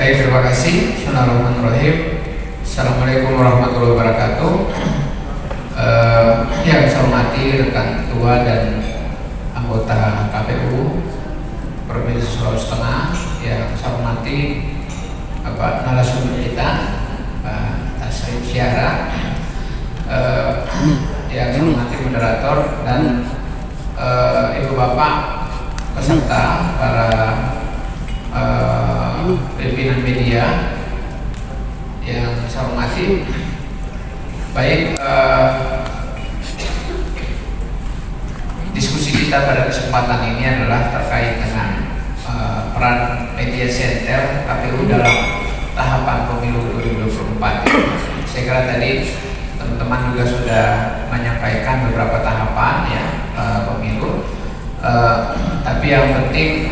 Baik, terima kasih. Bismillahirrahmanirrahim. Assalamualaikum warahmatullahi wabarakatuh. Yang saya hormati rekan ketua dan anggota KPU Provinsi Sulawesi Tengah, yang saya hormati Bapak narasumber kita, Pak Tasrif Syara, yang saya hormati moderator dan ibu bapak peserta, para pimpinan media yang saya hormati. Baik, diskusi kita pada kesempatan ini adalah terkait dengan peran media center KPU dalam tahapan pemilu 2024. Saya kira tadi teman-teman juga sudah menyampaikan beberapa tahapan ya pemilu. Tapi yang penting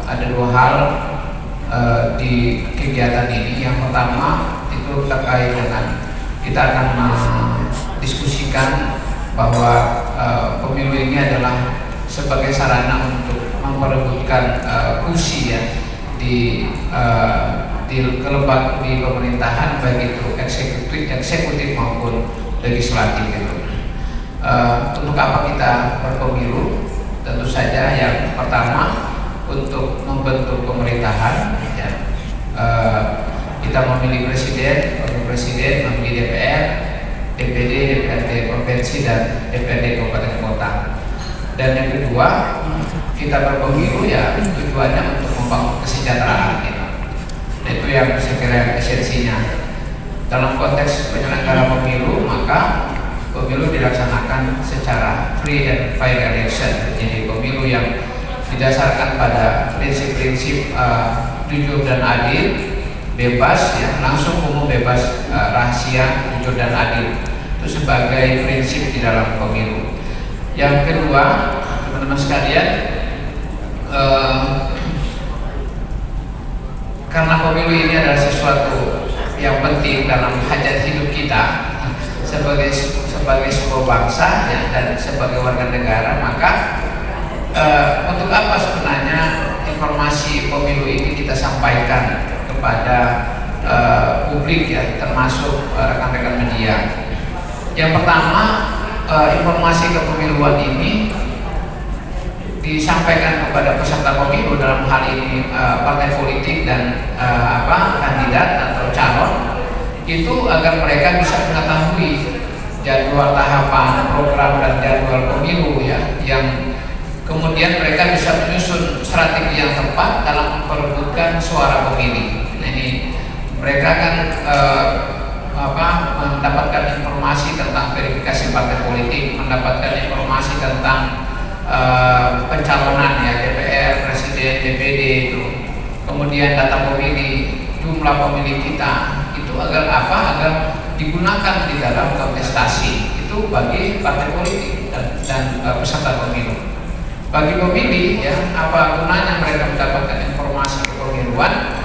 ada dua hal di kegiatan ini. Yang pertama itu terkait dengan kita akan mendiskusikan bahwa pemilu ini adalah sebagai sarana untuk memperebutkan kursi ya di pemerintahan, baik itu eksekutif maupun legislatif gitu. Untuk apa kita berpemilu? Tentu saja yang pertama untuk membentuk pemerintahan ya. Kita memilih presiden, wakil presiden, memilih DPR, DPD, DPRD provinsi dan DPRD kabupaten kota. Dan yang kedua, kita berpemilu ya tujuannya untuk membangun kesejahteraan gitu. Itu yang saya kira esensinya. Dalam konteks penyelenggara pemilu, maka pemilu dilaksanakan secara free and fair election. Jadi pemilu yang didasarkan pada prinsip-prinsip jujur dan adil, bebas ya, langsung umum, bebas, rahasia, jujur dan adil. Itu sebagai prinsip di dalam pemilu. Yang kedua, teman-teman sekalian, karena pemilu ini adalah sesuatu yang penting dalam hajat hidup kita sebagai sebuah bangsa ya, dan sebagai warga negara, maka untuk apa sebenarnya informasi pemilu ini kita sampaikan kepada publik ya, termasuk rekan-rekan media. Yang pertama, informasi kepemiluan ini disampaikan kepada peserta pemilu, dalam hal ini partai politik dan kandidat atau calon, itu agar mereka bisa mengetahui jadwal tahapan, program dan jadwal pemilu ya, yang kemudian mereka bisa menyusun strategi yang tepat dalam memperebutkan suara pemilih. Nah, ini mereka akan mendapatkan informasi tentang verifikasi partai politik, mendapatkan informasi tentang pencalonan ya, DPR, presiden, DPD itu, kemudian data pemilih, jumlah pemilih kita itu, agar apa? Agar digunakan di dalam kontestasi itu bagi partai politik dan peserta pemilu. Bagi pemilih ya, apa gunanya mereka mendapatkan informasi kepemiluan?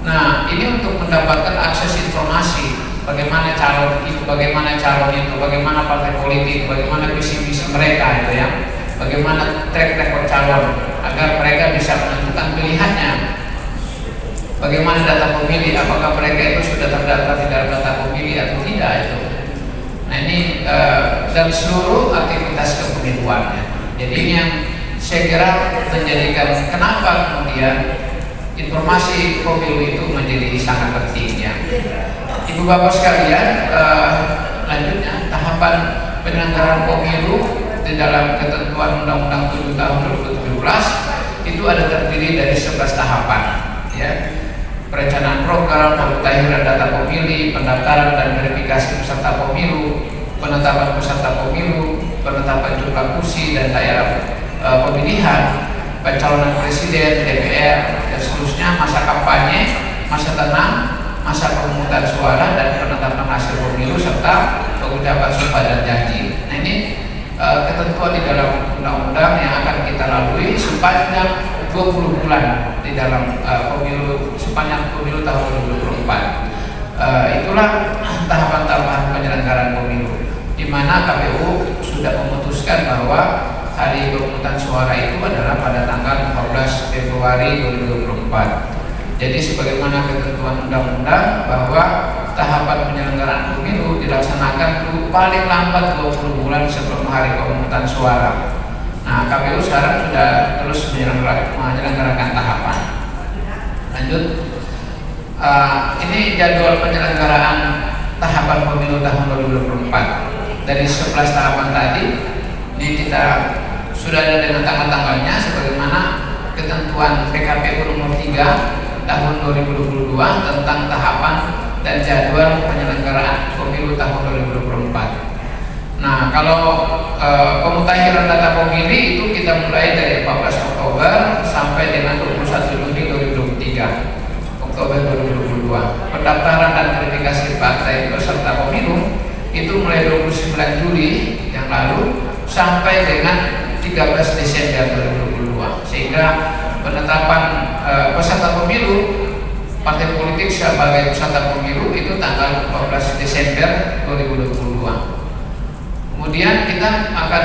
Nah, ini untuk mendapatkan akses informasi bagaimana calon itu, bagaimana partai politik, bagaimana visi misi mereka itu ya, bagaimana track record calon, agar mereka bisa menentukan pilihannya. Bagaimana data pemilih, apakah mereka itu sudah terdaftar di dalam data pemilih atau tidak itu. Nah, ini dan seluruh aktivitas kepemiluan ya. Jadi ini yang saya kira menjadikan kenapa kemudian informasi pemilu itu menjadi sangat penting ya. Ibu bapak sekalian, lanjutnya tahapan penyelenggaraan pemilu di dalam ketentuan Undang-Undang 7 tahun 2017 itu ada terdiri dari 11 tahapan ya. Perencanaan program, pemutahiran data pemilih, pendaftaran dan verifikasi peserta pemilu, penetapan peserta pemilu, penetapan jumlah kursi dan daerah pemilihan, pencalonan presiden, DPR dan seterusnya, masa kampanye, masa tenang, masa pemungutan suara dan penetapan hasil pemilu serta pengucapan sumpah dan janji. Nah, ini ketentuan di dalam undang-undang yang akan kita lalui sepanjang 20 bulan di dalam sepanjang pemilu tahun 2024. Itulah tahapan-tahapan penyelenggaraan pemilu, di mana KPU sudah memutuskan bahwa hari pemungutan suara itu adalah pada tanggal 14 Februari 2024. Jadi sebagaimana ketentuan undang-undang bahwa tahapan penyelenggaraan pemilu dilaksanakan paling lambat 20 bulan sebelum hari pemungutan suara. Nah, KPU sekarang sudah terus menyelenggarakan tahapan. Lanjut, ini jadwal penyelenggaraan tahapan pemilu tahun 2024. Dari 11 tahapan tadi, ini kita sudah ada dengan tanggal-tanggalnya sebagaimana ketentuan PKPU nomor 3 tahun 2022 tentang tahapan dan jadwal penyelenggaraan pemilu tahun 2024. Nah, kalau pemutakhiran data pemilih itu kita mulai dari 14 Oktober sampai dengan 21 Juni 2023. Oktober 2022. Pendaftaran dan verifikasi partai peserta pemilu itu mulai 29 Juli yang lalu sampai dengan 13 Desember 2022. Sehingga penetapan peserta pemilu partai politik sebagai peserta pemilu itu tanggal 14 Desember 2022. Kemudian kita akan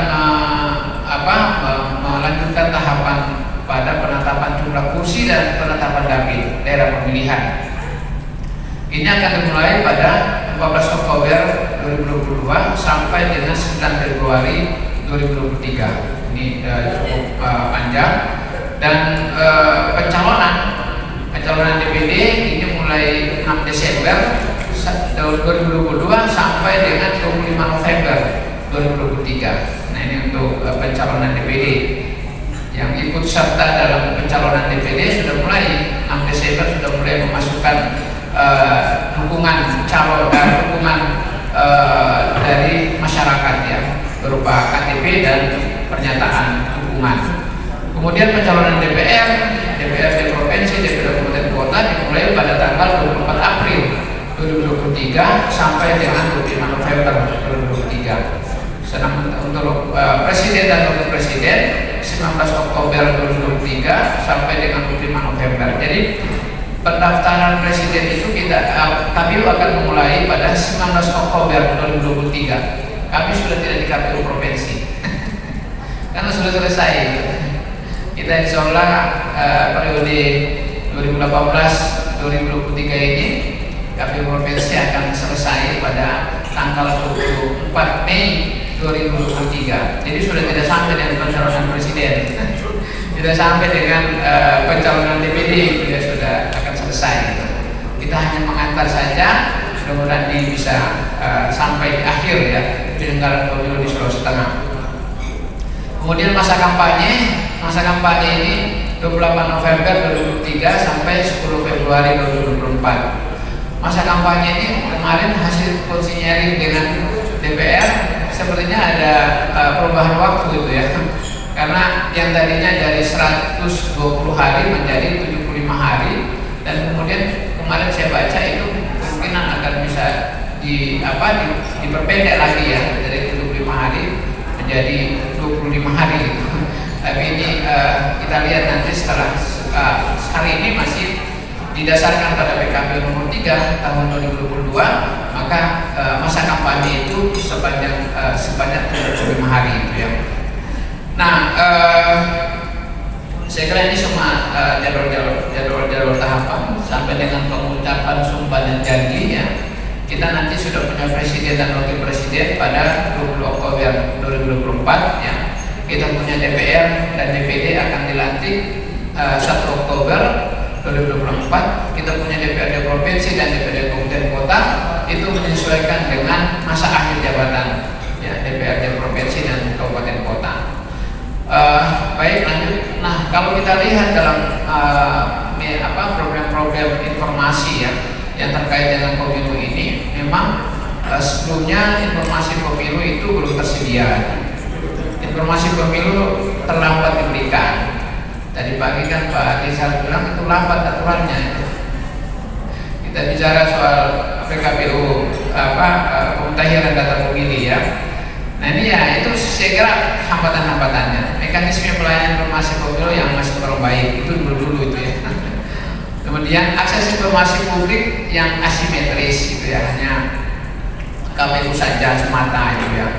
melanjutkan tahapan pada penetapan jumlah kursi dan penetapan dapil daerah pemilihan. Ini akan dimulai pada 14 Oktober 2022 sampai dengan 9 Februari 2023. Ini cukup panjang. Dan pencalonan DPD ini mulai 6 Desember 2022 sampai dengan 25 November 2023. Nah, ini untuk pencalonan DPD. Yang ikut serta dalam pencalonan DPD sudah mulai 6 Desember sudah mulai memasukkan dukungan calon dan dukungan dari masyarakat ya, berupa KTP dan pernyataan dukungan. Kemudian pencalonan DPRD provinsi, DPRD kabupaten kota dimulai pada tanggal 24 April 2023 sampai dengan 25 November 2023. Sedang untuk presiden dan wakil presiden 19 Oktober 2023 sampai dengan 25 November. Jadi pendaftaran presiden itu KPU akan memulai pada 19 Oktober 2023. Kami sudah tidak di KPU provinsi karena sudah selesai. Kita insya Allah periode 2018-2023 ini KPU provinsi akan selesai pada tanggal 24 Mei 2023. Jadi sudah tidak sampai dengan pencalonan presiden, tidak sampai dengan pencalonan DPD, ya sudah akan selesai. Kita hanya mengantar saja. Mudah-mudahan ini bisa sampai di akhir ya penyelenggaraan pemilu di Sulawesi Tengah. Kemudian masa kampanye ini 28 November 2023 sampai 10 Februari 2024. Masa kampanye ini kemarin hasil konsinyering dengan DPR sepertinya ada perubahan waktu itu ya, karena yang tadinya dari 120 hari menjadi 75 hari, dan kemudian kemarin saya baca itu kemungkinan akan bisa diperpendek lagi ya, dari 75 hari menjadi 25 hari gitu. Tapi ini kita lihat nanti setelah hari ini masih didasarkan pada PKPU nomor 3 tahun 2022, maka masa kampanye itu sebanyak 75 hari itu ya. Nah, saya kira ini semua jadwal tahapan sampai dengan pengucapan sumpah dan janji ya. Kita nanti sudah punya presiden dan wakil presiden pada 20 Oktober 2024 ya. Kita punya DPR dan DPD akan dilantik 1 Oktober 2024. Kita punya DPRD provinsi dan DPRD kabupaten kota itu menyesuaikan dengan masa akhir jabatan ya, DPRD provinsi dan kabupaten kota. Baik, lanjut. Nah, kalau kita lihat dalam program-program informasi ya yang terkait dengan pemilu ini, memang sebelumnya informasi pemilu itu belum tersedia. Informasi pemilu terlambat diberikan. Tadi pagi kan Pak Rizal bilang itu lambat aturannya. Kita bicara soal PKPU pemutakhiran data pemilih ya. Nah ini ya itu saya kira hambatan-hambatannya. Mekanisme pelayanan informasi pemilu yang masih kurang baik itu dulu itu ya. Kemudian akses informasi publik yang asimetris gitu ya, hanya KPU saja semata gitu ya.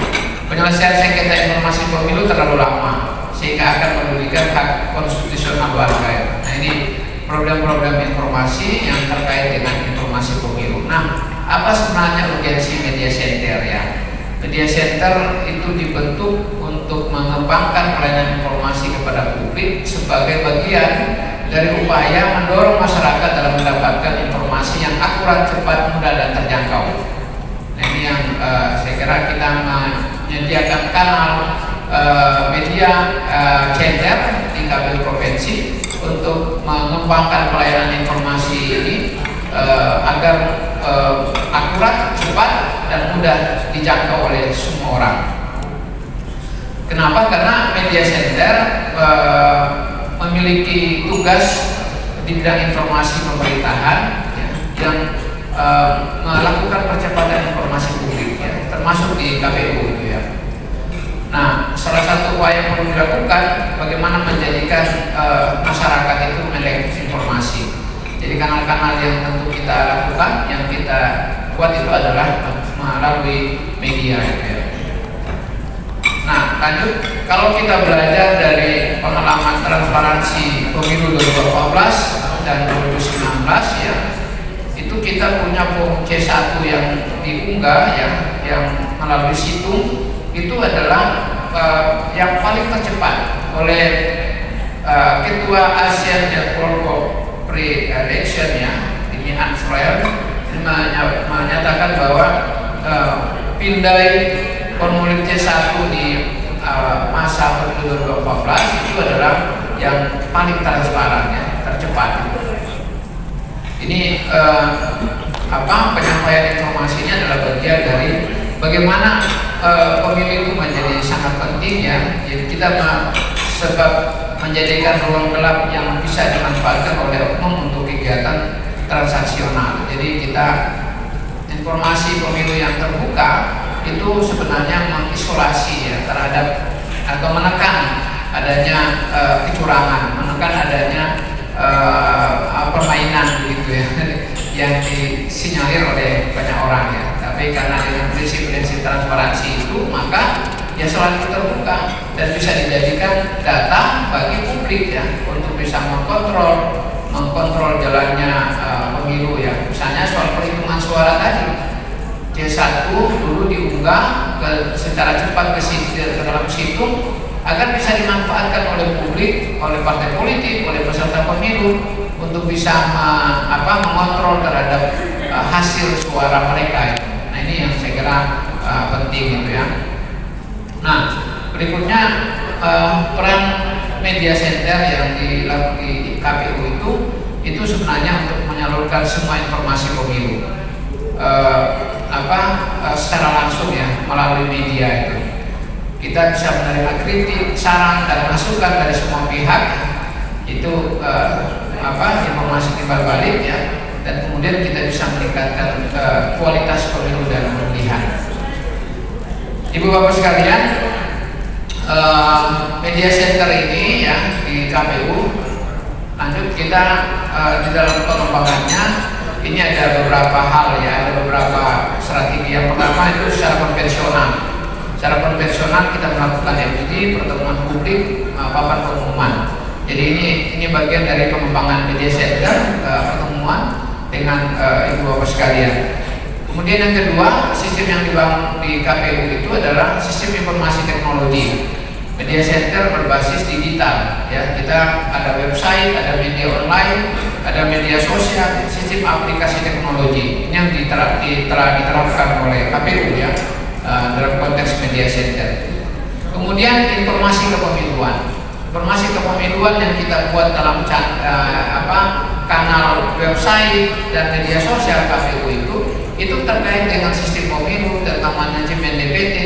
Penyelesaian sengketa informasi pemilu terlalu lama sehingga akan merugikan hak konstitusional warga. Nah ini program-program informasi yang terkait dengan informasi pemilu. Nah, apa sebenarnya urgensi media center ya? Media center itu dibentuk untuk mengembangkan pelayanan informasi kepada publik sebagai bagian dari upaya mendorong masyarakat dalam mendapatkan informasi yang akurat, cepat, mudah, dan terjangkau. Nah, ini yang saya kira kita menyediakan kanal media center di KPU Provinsi untuk mengembangkan pelayanan informasi ini agar akurat, cepat, dan mudah dijangkau oleh semua orang. Kenapa? Karena media center memiliki tugas di bidang informasi pemerintahan ya, yang melakukan percepatan informasi publik ya, termasuk di KPU gitu ya. Nah, salah satu upaya yang perlu dilakukan bagaimana menjadikan masyarakat itu melek informasi. Jadi kanal-kanal yang tentu kita lakukan, yang kita buat itu adalah melalui media gitu ya. Nah, lanjut, kalau kita belajar dari pengalaman transparansi pemilu 2014 dan 2019 ya, itu kita punya form C1 yang diunggah ya, yang melalui situng itu adalah yang paling tercepat oleh Ketua ASEAN Network Pre-Election ya, ini Ansrael menyatakan bahwa pindai formulir C1 di masa pemilu 2014 itu adalah yang paling transparan ya, tercepat. Ini penyampaian informasinya adalah bagian dari bagaimana pemilu itu menjadi sangat penting ya. Jadi kita sebab menjadikan ruang gelap yang bisa dimanfaatkan oleh oknum untuk kegiatan transaksional. Jadi kita informasi pemilu yang terbuka itu sebenarnya mengisolasi ya terhadap atau menekan adanya kecurangan, menekan adanya permainan gitu ya yang disinyalir oleh banyak orang ya. Tapi karena dengan prinsip-prinsip transparansi itu maka ya selalu terbuka dan bisa dijadikan data bagi publik ya untuk bisa mengkontrol jalannya pemilu ya. Misalnya soal perhitungan suara tadi, C1 dulu diunggah secara cepat ke dalam situng agar bisa dimanfaatkan oleh publik, oleh partai politik, oleh peserta pemilu untuk bisa mengontrol terhadap hasil suara mereka. Nah, ini yang saya kira penting gitu ya. Nah, berikutnya peran media center yang dilakukan di KPU itu sebenarnya untuk menyalurkan semua informasi pemilu secara langsung ya melalui media itu. Kita bisa menerima kritik, saran, dan masukan dari semua pihak. Itu informasi timbal balik ya, dan kemudian kita bisa meningkatkan kualitas pemilu dan pemilihan. Ibu bapak sekalian, media center ini ya di KPU, lanjut kita di dalam pengembangannya ini ada beberapa hal ya, ada beberapa strategi. Yang pertama itu secara konvensional. Secara konvensional kita melakukan FGD, pertemuan publik, papan pengumuman. Jadi ini bagian dari pengembangan media center, pertemuan dengan ibu bapak sekalian. Kemudian yang kedua, sistem yang dibangun di KPU itu adalah sistem informasi teknologi. Media center berbasis digital ya. Kita ada website, ada media online, ada media sosial, sistem aplikasi teknologi. Ini yang diterapkan oleh KPU ya. Dalam konteks media center. Kemudian informasi kepemiluan. Informasi kepemiluan yang kita buat dalam kanal website dan media sosial KPU itu terkait dengan sistem pemilu, tentang manajemen DPT,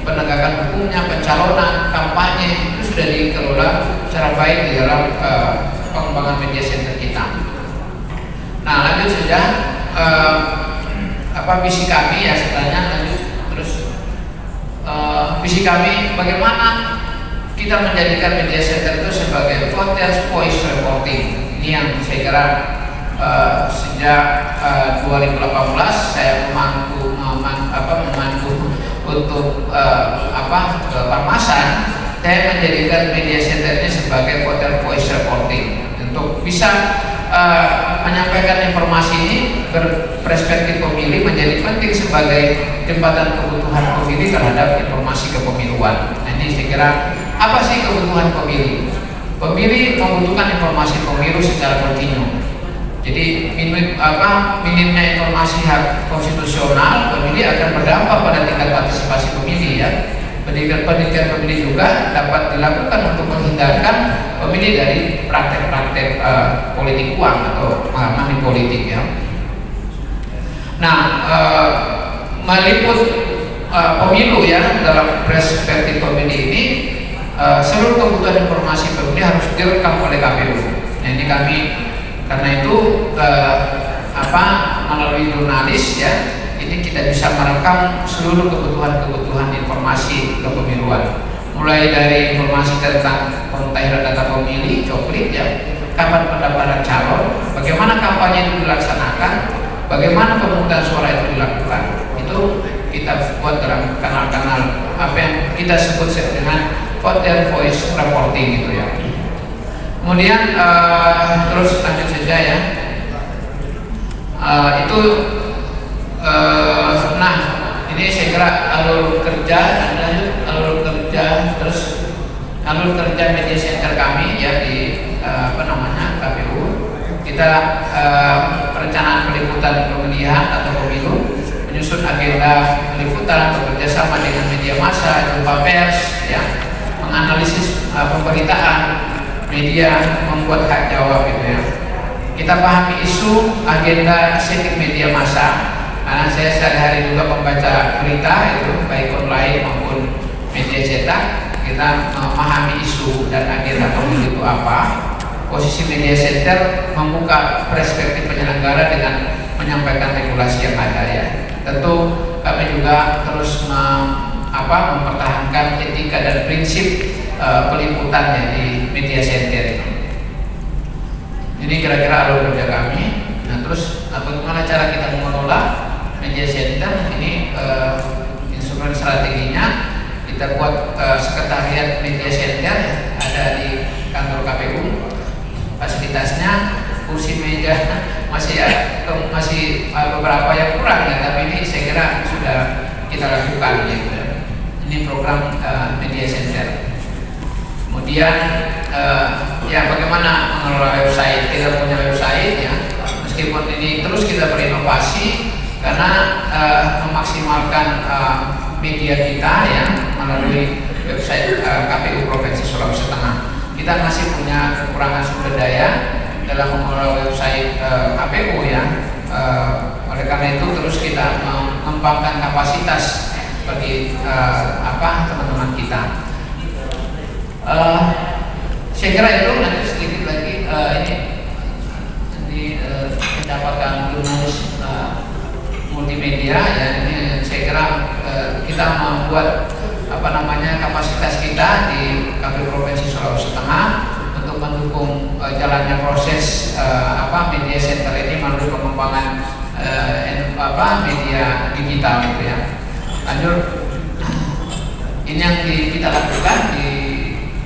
penegakan hukumnya, pencalonan, kampanye, itu sudah dikelola secara baik di dalam pengembangan media center kita. Nah, lanjut saja visi kami ya sebenarnya lanjut. Visi kami bagaimana kita menjadikan media center itu sebagai voters voice reporting. Ini yang saya kira sejak 2018 saya memandu untuk Parmasan, saya menjadikan media center ini sebagai voter voice reporting untuk bisa menyampaikan informasi ini berperspektif pemilih menjadi penting sebagai jembatan kebutuhan pemilih terhadap informasi kepemiluan. Nah, ini saya kira apa sih kebutuhan pemilih? Pemilih membutuhkan informasi pemilu secara kontinu. Jadi minimnya informasi hak konstitusional pemilih akan berdampak pada tingkat partisipasi pemilih ya. Pendidikan pemilih juga dapat dilakukan untuk menghindarkan pemilih dari praktek-praktek politik uang atau money politik ya. Nah, meliput pemilu ya dalam perspektif pemilih ini, seluruh kebutuhan informasi pemilih harus direkam oleh KPU. Nah, ini kami karena itu melalui jurnalis ya, ini kita bisa merekam seluruh kebutuhan informasi kepemiluan, mulai dari informasi tentang pemutahiran data pemilih, coklit ya, kapan pendaftaran calon, bagaimana kampanye itu dilaksanakan, bagaimana pemungutan suara itu dilakukan. Itu kita buat dalam kanal-kanal apa yang kita sebut dengan vote and voice reporting gitu ya. Kemudian terus lanjut saja ya. Nah, ini saya kira alur kerja, terus alur kerja media center kami ya di KPU. Kita perencanaan peliputan pemilihan atau pemilu, menyusun agenda peliputan, bekerja sama dengan media massa, jumpa pers, ya, menganalisis pemberitaan media, membuat hak jawab gitu ya. Kita pahami isu, agenda, setting media massa. Karena saya sehari-hari juga membaca berita itu baik online maupun media cetak. Kita memahami isu dan agenda pemilu itu apa. Posisi media center membuka perspektif penyelenggara dengan menyampaikan regulasi yang ada ya. Tentu kami juga terus mempertahankan etika dan prinsip peliputannya di media center. Ini kira-kira alur kerja kami. Nah, terus bagaimana cara kita mengelola media center ini? Instrumen strateginya kita buat sekretariat media center ada di kantor KPU. Fasilitasnya kursi meja masih beberapa yang kurang ya, tapi ini saya kira sudah kita lakukan gitu. Ini program media center. Kemudian ya bagaimana mengelola website? Kita punya website ya, meskipun ini terus kita berinovasi karena memaksimalkan media kita ya melalui website KPU Provinsi Sulawesi Tengah. Kita masih punya kekurangan sumber daya dalam mengelola website KPU ya. Oleh karena itu terus kita mengembangkan kapasitas bagi teman-teman kita. Saya kira itu. Nanti sedikit lagi ini mendapatkan jurnalis multimedia ya. Ini saya kira kita membuat kapasitas kita di KPU Provinsi Sulawesi Tengah untuk mendukung jalannya proses media center ini melalui pengembangan media digital gitu ya. Lanjut, ini yang kita lakukan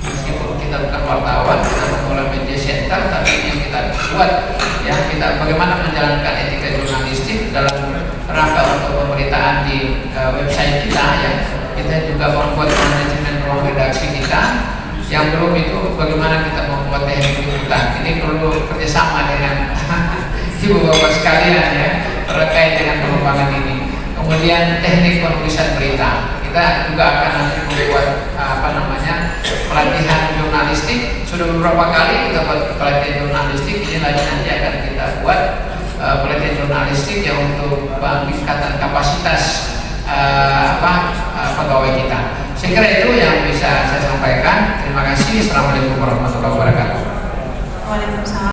meskipun kita bukan wartawan, kita mengelola media center, tapi ini yang kita buat ya, kita bagaimana menjalankan etika jurnalistik dalam rangka untuk pemberitaan di website kita ya. Kita juga membuat manajemen ruang redaksi kita. Yang belum itu bagaimana kita membuat teknik liputan. Ini perlu kerjasama dengan ibu bapak sekalian ya terkait dengan pengembangan ini. Kemudian teknik penulisan berita. Kita juga akan nanti membuat pelatihan jurnalistik. Sudah beberapa kali kita buat pelatihan jurnalistik. Ini lagi nanti akan kita buat pelatihan jurnalistik ya untuk peningkatan kapasitas pegawai kita. Saya kira itu yang bisa saya sampaikan. Terima kasih. Assalamualaikum warahmatullahi wabarakatuh. Waalaikumsalam.